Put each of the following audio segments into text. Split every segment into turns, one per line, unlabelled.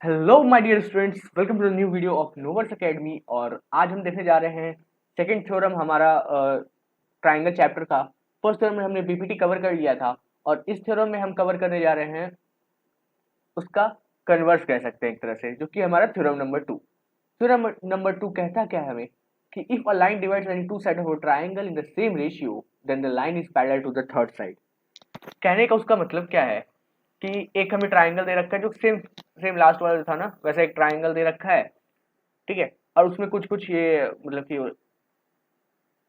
Hello my dear students, welcome to the new video of Novers academy. और आज हम देखने जा रहे हैं सेकंड थ्योरम हमारा ट्रायंगल चैप्टर का। फर्स्ट थ्योरम में हमने बीपीटी कवर कर लिया था और इस थ्योरम में हम कवर करने जा रहे हैं उसका कन्वर्स कह सकते हैं एक तरह से, जो कि हमारा थ्योरम नंबर 2। थ्योरम नंबर 2 कहता क्या है हमें कि if a line divides any two side of a triangle in the same ratio then the line is parallel to the third side. कहने का उसका मतलब क्या है कि एक हमें ट्रायंगल दे रखा है जो सेम सेम लास्ट वाला जो था ना वैसा एक ट्रायंगल दे रखा है, ठीक है। और उसमें कुछ कुछ ये मतलब कि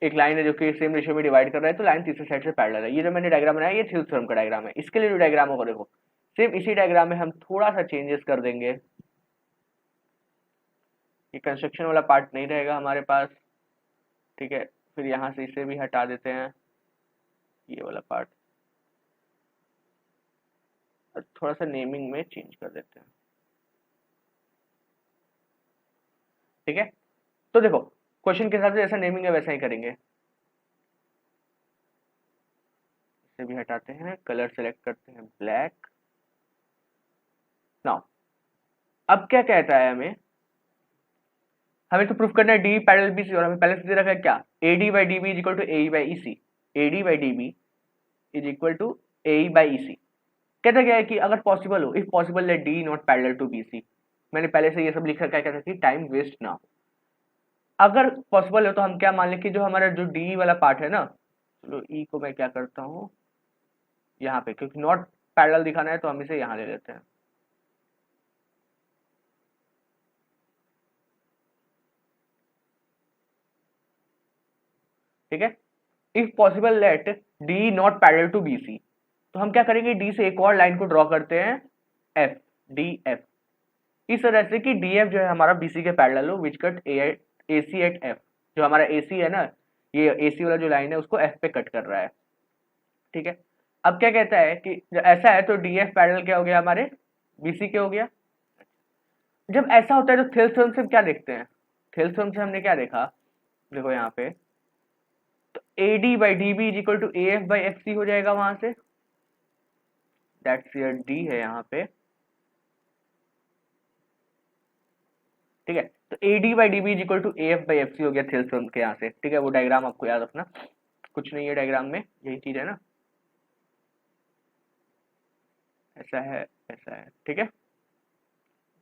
एक लाइन है जो कि सेम रेशियो में डिवाइड कर रहा है, तो लाइन तीसरे साइड से पैरेलल है। ये जो मैंने डायग्राम बनाया ये थ्योरम थ्योरम का डायग्राम है। इसके लिए जो डायग्राम होगा देखो सेम इसी डायग्राम में हम थोड़ा सा चेंजेस कर देंगे। ये कंस्ट्रक्शन वाला पार्ट नहीं रहेगा हमारे पास, ठीक है। फिर यहाँ से इसे भी हटा देते हैं, ये वाला पार्ट, और थोड़ा सा नेमिंग में चेंज कर देते हैं, ठीक है। तो देखो क्वेश्चन के हिसाब से जैसा नेमिंग है वैसा ही करेंगे। इसे भी हटाते हैं, कलर सेलेक्ट करते हैं ब्लैक। नाउ अब क्या कहता है हमें, हमें तो प्रूफ करना है डी पैरेलल बी सी, और हमें पहले से दे रखा है क्या, A D by D B is equal to A by E C. A D by D B is equal to A by E C. कहता क्या है कि अगर पॉसिबल हो, if possible let D not parallel to B C. मैंने पहले से ये सब लिख रखा है, कहता कि टाइम वेस्ट ना हो। अगर पॉसिबल हो तो हम क्या मान लें कि जो हमारा जो डी वाला पार्ट है ना, चलो ई को मैं क्या करता हूँ यहाँ पे, क्योंकि नॉट पैरेलल दिखाना है तो हम इसे यहाँ ले लेते हैं, ठीक है। If possible let D not parallel to B C, तो हम क्या करेंगे, डी से एक और लाइन को ड्रॉ करते हैं, एफ, डी एफ। इस तरह से कि डी एफ जो है हमारा बीसी के पैरेलल हो, which cut A C at F. जो हमारा ए सी है ना, ये ए सी वाला जो लाइन है उसको एफ पे कट कर रहा है, ठीक है। अब क्या कहता है कि जब ऐसा है तो डी एफ पैरेलल क्या हो गया, हमारे बीसी के हो गया। जब ऐसा होता है तो थेल्स थ्योरम से क्या देखते हैं, थेल्स थ्योरम से हमने क्या देखा, देखो यहाँ पे, तो A D by D B is equal to A F by F C हो जाएगा वहां से, दैट्स योर डी है यहाँ पे, ठीक है। तो A D by D B is equal to A F by F C हो गया थेल्स थ्योरम के यहाँ से, ठीक है। वो डायग्राम आपको याद रखना, कुछ नहीं है डायग्राम में, यही चीज है ना, ऐसा है, ऐसा है, ठीक है।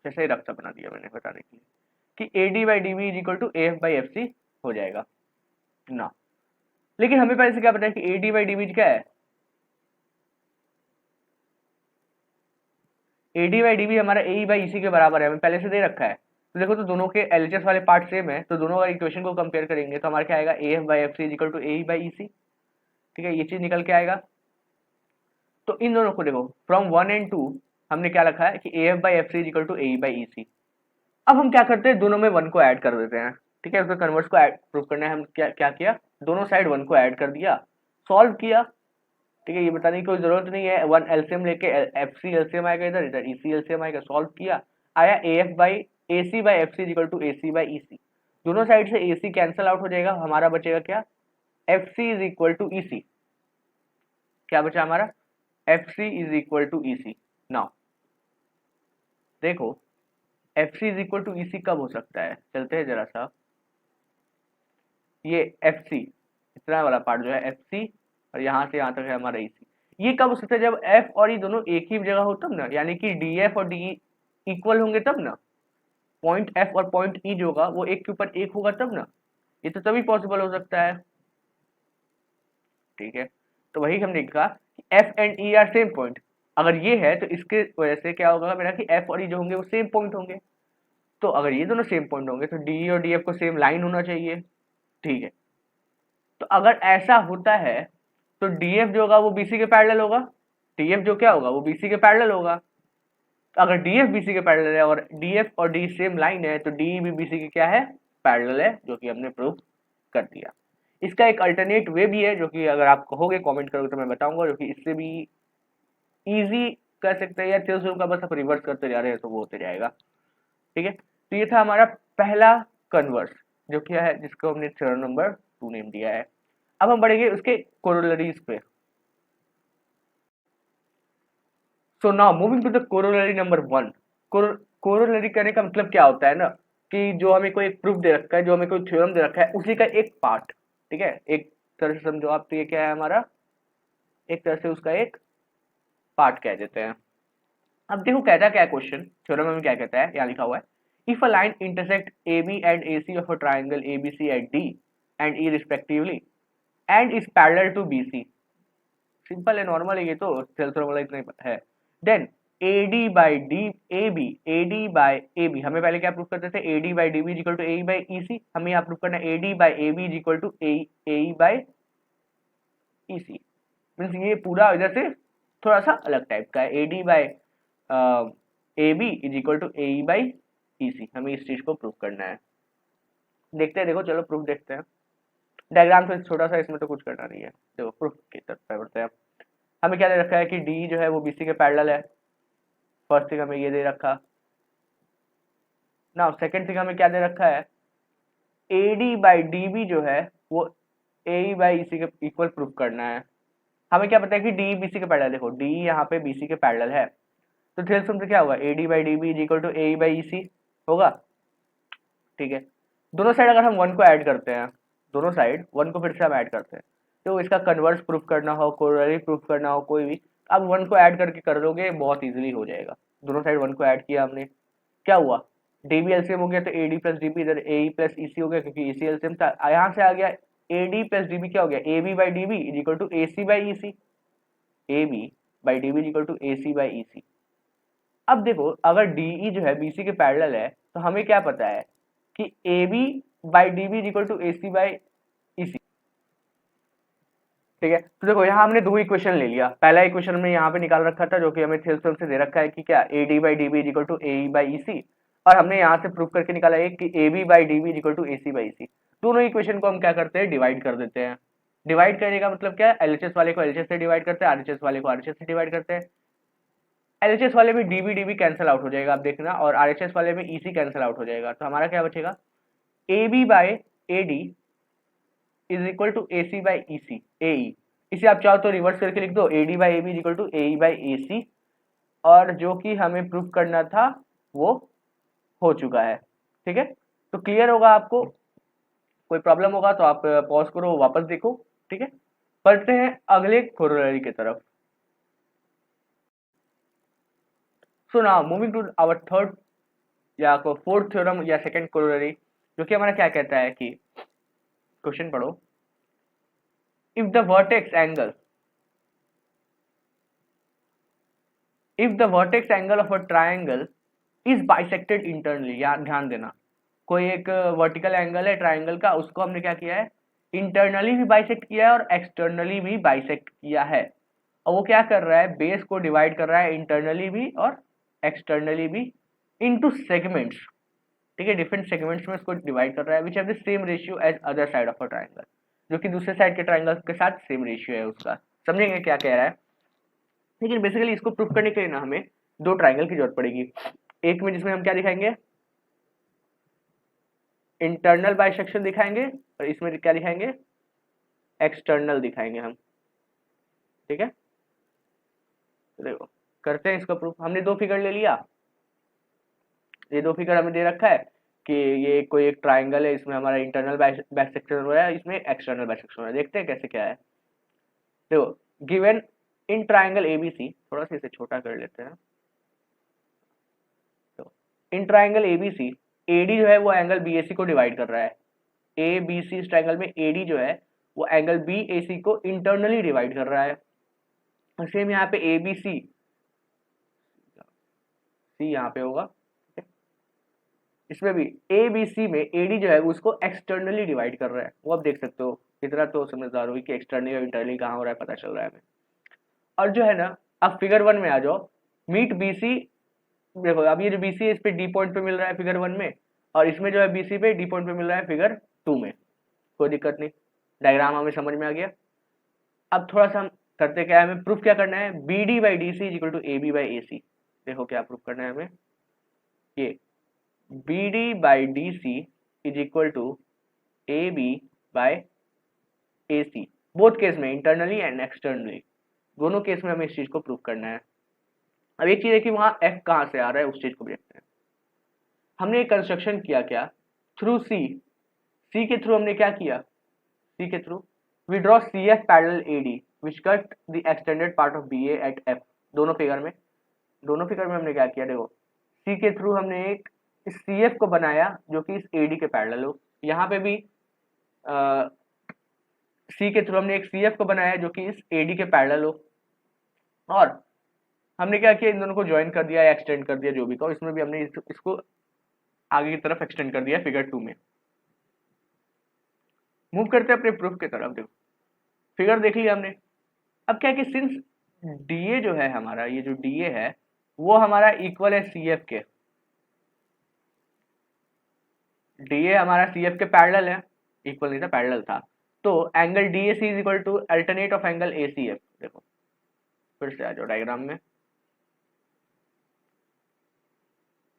जैसे ही रफ्ता बना दिया मैंने बताने के लिए कि A D by D B is equal to A F by F C हो जाएगा ना। लेकिन हमें पहले से क्या पता है कि A D by D B क्या है, A D by D B हमारा ए बाई ई सी के बराबर है, हमें पहले से दे रखा है। तो देखो तो दोनों के एलएचएस वाले पार्ट सेम है, तो दोनों का इक्वेशन को कंपेयर करेंगे तो हमारा क्या आएगा, A F by F C is equal to A by E C, ठीक है। ये चीज निकल के आएगा। तो इन दोनों को देखो फ्रॉम 1 and 2 हमने क्या रखा है कि A F by F C is equal to A by E C. अब हम क्या करते हैं, दोनों में 1 को ऐड कर देते हैं, ठीक है। उसका कन्वर्स को प्रूव करना है, हम क्या क्या किया, दोनों साइड 1 को ऐड कर दिया, सॉल्व किया, ठीक है। ये बताने की कोई जरूरत नहीं है, 1 एलसीएम लेके एफ सी एलसीएम आएगा, इधर इधर ई सी एलसीएम आएगा, सॉल्व किया, आया A F by A C by F C is equal to A C by E C. दोनों साइड से ए सी कैंसिल आउट हो जाएगा, हमारा बचेगा क्या, F C is equal to E C. क्या बचा हमारा, F C is equal to E C. Now देखो F C is equal to E C कब हो सकता है, चलते हैं जरा सा, ये एफ सी इतना वाला पार्ट जो है एफ सी, और यहाँ से यहाँ तक है हमारा ई सी, ये कब हो सकता है, जब एफ और ई दोनों एक ही जगह हो तब ना, यानी कि डी एफ और डी इक्वल होंगे तब ना, पॉइंट एफ और पॉइंट ई जो होगा वो एक के ऊपर एक होगा तब ना, ये तो तभी पॉसिबल हो सकता है, ठीक है। तो वही हमने कहा कि F and E R same point, अगर ये है तो इसके वजह से क्या होगा मेरा कि एफ और ई जो होंगे वो सेम पॉइंट होंगे। तो अगर ये दोनों सेम पॉइंट होंगे तो डी और डी एफ को सेम लाइन होना चाहिए, ठीक है। तो अगर ऐसा होता है तो डी एफ जो होगा वो बीसी के पैरेलल होगा, डी एफ जो क्या होगा वो बीसी के पैरेलल होगा। तो अगर डी एफ बीसी के पैरेलल है और डी एफ और डी सेम लाइन है तो डी भी बीसी के क्या है, पैरेलल है, जो कि हमने प्रूव कर दिया। इसका एक अल्टरनेट वे भी है जो कि अगर आप कहोगे कमेंट करोगे तो मैं बताऊंगा, जो कि इससे भी इजी कर सकते हैं, या थ्योरम का बस आप रिवर्स करते जा रहे हैं तो वो होते जाएगा, ठीक है। तो ये था हमारा पहला कन्वर्स, जो क्या है जिसको हमने थ्योरम नंबर 2 नेम दिया है। अब हम बढ़ेंगे उसके कोरोलरीज पे। So now moving to the corollary number 1। Corollary करने का मतलब क्या होता है ना, कि जो हमें कोई एक प्रूफ दे रखा है, जो हमें कोई थ्योरम दे रखा है, उसी का एक पार्ट, ठीक है, एक तरह से समझो आप, तो ये क्या है हमारा, एक तरह से उसका एक पार्ट कह देते हैं। अब देखो कहता क्या है क्वेश्चन, थ्योरम में क्या कहता है, यहाँ लिखा हुआ है, if a line intersect A B and A C of a triangle A B C at D and E respectively and is parallel to B C, simple है, नॉर्मल है, ये तो थ्योरम वाला इतना ही है। Then AD by D A B, AD by A B, हमें पहले क्या प्रूफ करते थे, AD by D B is equal to A by E C, हमें यहाँ प्रूफ करना है AD by A B is equal to A by E C. Means ये पूरा इधर से थोड़ा सा अलग टाइप का है, AD by A B is equal to A by E C, हमें इस चीज को प्रूफ करना है। देखते हैं, देखो चलो प्रूफ देखते हैं। डायग्राम तो छोटा सा, इसमें तो कुछ करना नहीं है। देखो प्रूफ की तरफ बढ़ते हैं। हमें क्या दे रखा है कि डी जो है वो बीसी के पैरेलल है, फर्स्ट थिंग हमें ये दे रखा ना। सेकंड थिंग हमें क्या दे रखा है, AD बाई डी जो है वो ए बाई सी के इक्वल प्रूफ करना है। हमें क्या पता है कि डी बीसी के पैरेलल, देखो डी यहाँ पे बीसी के पैरेलल है, तो थ्योरम से क्या होगा, AD by D B is equal to A by E C होगा, ठीक है। दोनों साइड अगर हम वन को ऐड करते हैं, दोनों साइड वन को फिर से हम ऐड करते हैं, तो इसका कन्वर्स प्रूफ करना हो, कोरोलरी प्रूफ करना हो, कोई भी, अब वन को ऐड करके कर लोगे, बहुत इजीली हो जाएगा। दोनों साइड वन को ऐड किया हमने, क्या हुआ, डी बी एलसीएम हो गया, तो AD प्लस डी बी इधर ए प्लस ई सी हो गया, क्योंकि EC एलसीएम था, यहाँ से आ गया AD प्लस डी बी, क्या हो गया, AB by D B is equal to A C by E C, AB by D B is equal to A C by E C. अब देखो अगर DE जो है BC के पैरेलल है, तो हमें क्या पता है कि AB by D B is equal to A C by E C, ठीक है। तो देखो यहाँ हमने दो इक्वेशन ले लिया, पहला इक्वेशन में यहाँ पे निकाल रखा था, जो कि हमें थ्योरम से दे रखा है कि क्या, AD by D B is equal to A by E C, और हमने यहाँ से प्रूफ करके निकाला है कि AB by D B is equal to A C by C. दोनों इक्वेशन को हम क्या करते हैं, डिवाइड कर देते हैं। डिवाइड करने का मतलब क्या है, LHS वाले को LHS से डिवाइड करते हैं, RHS वाले को RHS से डिवाइड करते हैं। LHS वाले में DB कैंसिल आउट हो जाएगा, आप देखना, और RHS वाले में EC कैंसिल आउट हो जाएगा, तो हमारा क्या बचेगा, AB by AD is equal to AC by EC, AE। इसे आप चाहो तो रिवर्स करके लिख दो, AD by AB is equal to AE by AC, और जो कि हमें प्रूफ करना था वो हो चुका है, ठीक है। तो क्लियर होगा आपको, कोई प्रॉब्लम होगा तो आप पॉज करो, वापस देखो, ठीक है। बढ़ते हैं अगले कोरोलरी की तरफ। So now moving to our third या फोर्थ थ्योरम या सेकंड कोरोलरी, जो कि हमारा क्या कहता है कि, क्वेश्चन पढ़ो, if the vertex angle of a triangle is bisected internally, यार ध्यान देना, कोई एक वर्टिकल एंगल है ट्राइंगल का, उसको हमने क्या किया है, इंटरनली भी बाइसेक्ट किया है और एक्सटर्नली भी बाइसेक्ट किया है, और वो क्या कर रहा है, बेस को डिवाइड कर रहा है इंटरनली भी और एक्सटर्नली भी इनटू सेगमेंट्स, ठीक है, डिफरेंट सेगमेंट्स में इसको डिवाइड कर रहा है, which have the same ratio as other side of a triangle, जो कि दूसरे साइड के ट्राइंगल के साथ सेम रेशियो है उसका। समझेंगे क्या कह रहा है, लेकिन बेसिकली इसको प्रूफ करने के लिए ना हमें दो ट्राइंगल की जरूरत पड़ेगी, एक में जिसमें हम क्या दिखाएंगे, इंटरनल बाइसेक्शन दिखाएंगे, और इसमें क्या दिखाएंगे, एक्सटर्नल दिखाएंगे हम, ठीक है। तो देखो करते हैं इसका प्रूफ। हमने दो फिगर ले लिया, ये दो फिगर हमें दे रखा है कि ये कोई एक ट्राइंगल है, इसमें हमारा इंटरनल बाइसेक्शन हो रहा है, इसमें एक्सटर्नल बाइसेक्शन हो रहा है। देखते हैं कैसे क्या है। देखो गिवन इन ट्राइंगल एबीसी, थोड़ा सा इसे छोटा कर लेते हैं, तो इन ट्राइंगल एबीसी एडी जो है वो एंगल बीएसी को डिवाइड कर रहा है, ए बी सी, इस ट्राइंगल में एडी जो है वो एंगल बी ए सी को इंटरनली डिवाइड कर रहा है। सेम यहाँ पे ए बी सी, सी यहाँ पे होगा, इसमें भी ए बी सी में एडी जो है वो उसको एक्सटर्नली डिवाइड कर रहा है। वो आप देख सकते हो, इतना तो समझदार हो कि एक्सटर्नली और इंटरनली कहाँ हो रहा है, पता चल रहा है हमें। और जो है ना, अब फिगर वन में आ जाओ, मीट बीसी, देखो अब ये जो बीसी है इस पे डी पॉइंट पे मिल रहा है फिगर वन में, और इसमें जो है बीसी पे डी पॉइंट पे मिल रहा है फिगर टू में, कोई दिक्कत नहीं, डायग्राम हमें समझ में आ गया। अब थोड़ा सा हम करते क्या है, हमें प्रूफ क्या करना है, B D by D C is equal to A B by A C. देखो क्या प्रूफ करना है हमें, ये B D by D C is equal to A B by A C, both case में इंटरनली एंड एक्सटर्नली, दोनों case में हमें इस चीज को प्रूफ करना है। अब एक चीज है कि वहां एफ कहाँ से आ रहा है, उस चीज को भी देखते हैं। हमने एक कंस्ट्रक्शन किया क्या थ्रू सी के थ्रू हमने क्या किया, सी के through we draw C F parallel A D which cut the extended part of B at F. दोनों फिगर में हमने क्या किया, देखो सी के थ्रू हमने एक सी एफ को बनाया जो कि इस ए डी के पैरेलल हो, यहाँ पे भी सी के थ्रू हमने एक सी एफ को बनाया जो कि इस ए डी के पैरेलल हो, और हमने क्या किया इन दोनों को ज्वाइन कर दिया या एक्सटेंड कर दिया जो भी कहो, इसमें भी हमने इसको आगे की तरफ एक्सटेंड कर दिया फिगर 2 में। मूव करते हैं अपने प्रूफ की तरफ। देखो फिगर देख लिया हमने। अब क्या है कि सिंस डीए जो है हमारा, ये जो डीए है वो हमारा इक्वल है सीएफ के, डीए हमारा सीएफ के पैरेलल है, इक्वल नहीं था पैरेलल था, तो angle DAC is equal to alternate of angle ACF. देखो फिर से आ जाओ डायग्राम में,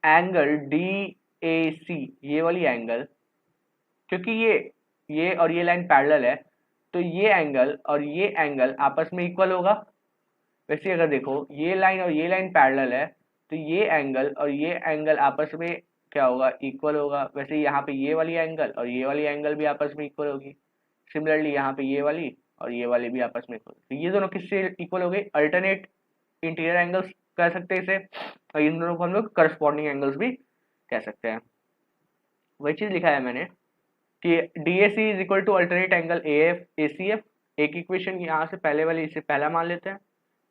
एंगल डीएसी ये वाली एंगल, क्योंकि ये और ये लाइन पैरेलल है तो ये एंगल और ये एंगल आपस में इक्वल होगा। वैसे अगर देखो ये लाइन और ये लाइन पैरेलल है तो ये एंगल और ये एंगल आपस में क्या होगा, इक्वल होगा। वैसे यहाँ पे ये वाली एंगल और ये वाली एंगल भी आपस में इक्वल होगी। सिमिलरली यहाँ पे ये वाली और ये वाली भी आपस में इक्वल, तो ये दोनों किससे इक्वल हो गए, अल्टरनेट इंटीरियर एंगल्स कह सकते हैं इसे, और इन दोनों को हम लोग करस्पॉन्डिंग एंगल्स भी कह सकते हैं। वही चीज लिखा है मैंने कि DAC is equal to alternate angle AF ACF, एक इक्वेशन यहाँ से पहले वाली इसे पहला मान लेते हैं।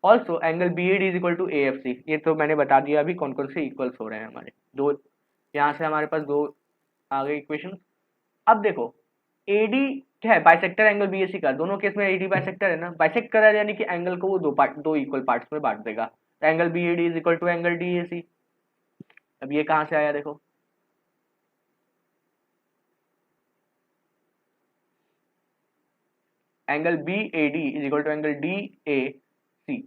Also angle BAD is equal to AFC, ये तो मैंने बता दिया अभी कौन कौन से इक्वल्स हो रहे हैं हमारे दो, यहाँ से हमारे पास दो आ गए इक्वेशन। अब देखो AD क्या है, बाइसेक्टर एंगल BAC का, दोनों केस में AD बाइसेक्टर है ना, बाइसेक्ट करा यानी कि एंगल को वो दो इक्वल पार्ट्स में बांट देगा। Angle BAD is equal to angle DAC। अब ये कहाँ से आया, देखो angle BAD is equal to angle DAC,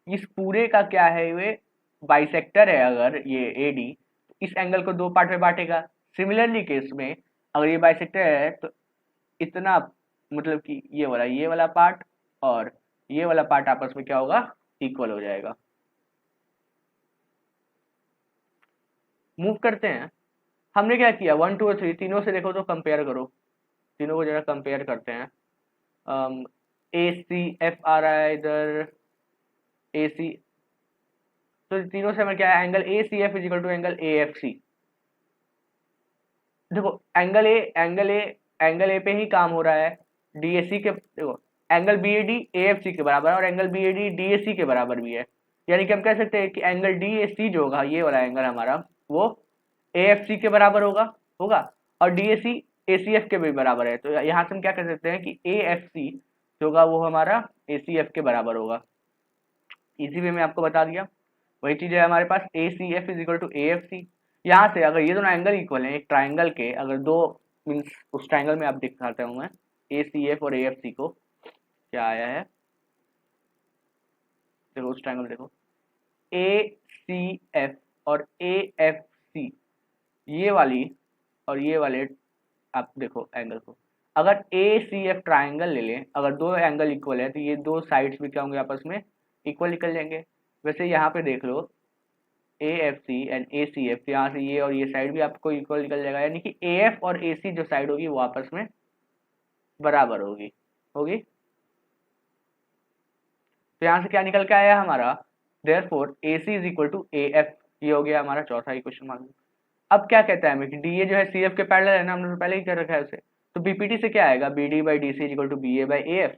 इस पूरे का क्या है, ये बाइसेक्टर है। अगर ये AD इस एंगल को दो पार्ट में बांटेगा। सिमिलरली केस में अगर ये बाइसेक्टर है तो इतना मतलब कि ये वाला पार्ट और ये वाला पार्ट आपस में क्या होगा, इक्वल हो जाएगा। मूव करते हैं, हमने क्या किया 1 2 और 3 तीनों से देखो तो कंपेयर करो, तीनों को जरा कंपेयर करते हैं। ACF आ रहा है इधर, AC, तो तीनों से हमें क्या है, angle ACF is equal to angle AFC। देखो एंगल ए पे ही काम हो रहा है, DAC के, देखो एंगल BAD AFC के बराबर है और एंगल BAD DAC के बराबर भी है, यानी कि हम कह सकते हैं कि एंगल DAC जो होगा, ये वाला एंगल हमारा, वो AFC के बराबर होगा और DAC ACF के भी बराबर है। तो यहाँ से हम क्या कह सकते हैं कि AFC जो होगा वो हमारा ACF के बराबर होगा। इसी वे में आपको बता दिया। वही चीज है हमारे पास ACF is equal to AFC। यहाँ से अगर ये दोनों एंगल इक्वल हैं, एक ट्राइंगल के अगर दो मीन्स उस ट्राइंगल में आप दिखाता हूँ मैं ACF और AFC को, क्या आया है देखो उस ट्राइंगल देखो ACF और AFC, ये वाली और ये वाले आप देखो एंगल को, अगर ACF ट्राइंगल ले लें, अगर दो एंगल इक्वल है तो ये दो साइड्स भी क्या होंगे, आपस में इक्वल निकल जाएंगे। वैसे यहाँ पे देख लो AFC एंड ACF, यहाँ से ये और ये साइड भी आपको इक्वल निकल जाएगा, यानी कि AF और AC जो साइड होगी वो आपस में बराबर होगी। तो यहाँ से क्या निकल के आया हमारा, therefore AC is equal to AF, ये हो गया हमारा चौथा इक्वेशन मान लो। अब क्या कहता है हमें कि DA जो है CF के पैरेलल है ना, हमने तो पहले ही कर रखा है उसे, तो BPT से क्या आएगा, BD by DC is equal to BA by AF।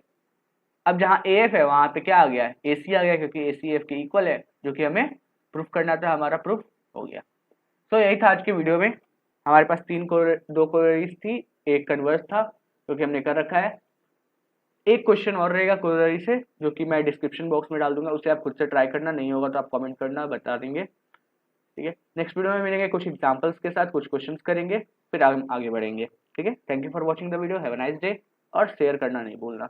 अब जहाँ AF है वहां पे क्या आ गया, AC आ गया, क्योंकि AC F के इक्वल है, जो कि हमें प्रूफ करना था, हमारा प्रूफ हो गया। तो यही था आज के वीडियो में। हमारे पास दो क्वेरीज थी, एक कन्वर्स था जो कि हमने कर रखा है, एक क्वेश्चन और रहेगा क्वेरी से जो कि मैं डिस्क्रिप्शन बॉक्स में डाल दूंगा, उसे आप खुद से ट्राई करना, नहीं होगा तो आप कमेंट करना, बता देंगे। ठीक है, नेक्स्ट वीडियो में मिलेंगे कुछ एग्जांपल्स के साथ, कुछ क्वेश्चंस करेंगे, फिर हम आगे बढ़ेंगे। ठीक है, thank you for watching the video, have a nice day, और शेयर करना नहीं भूलना।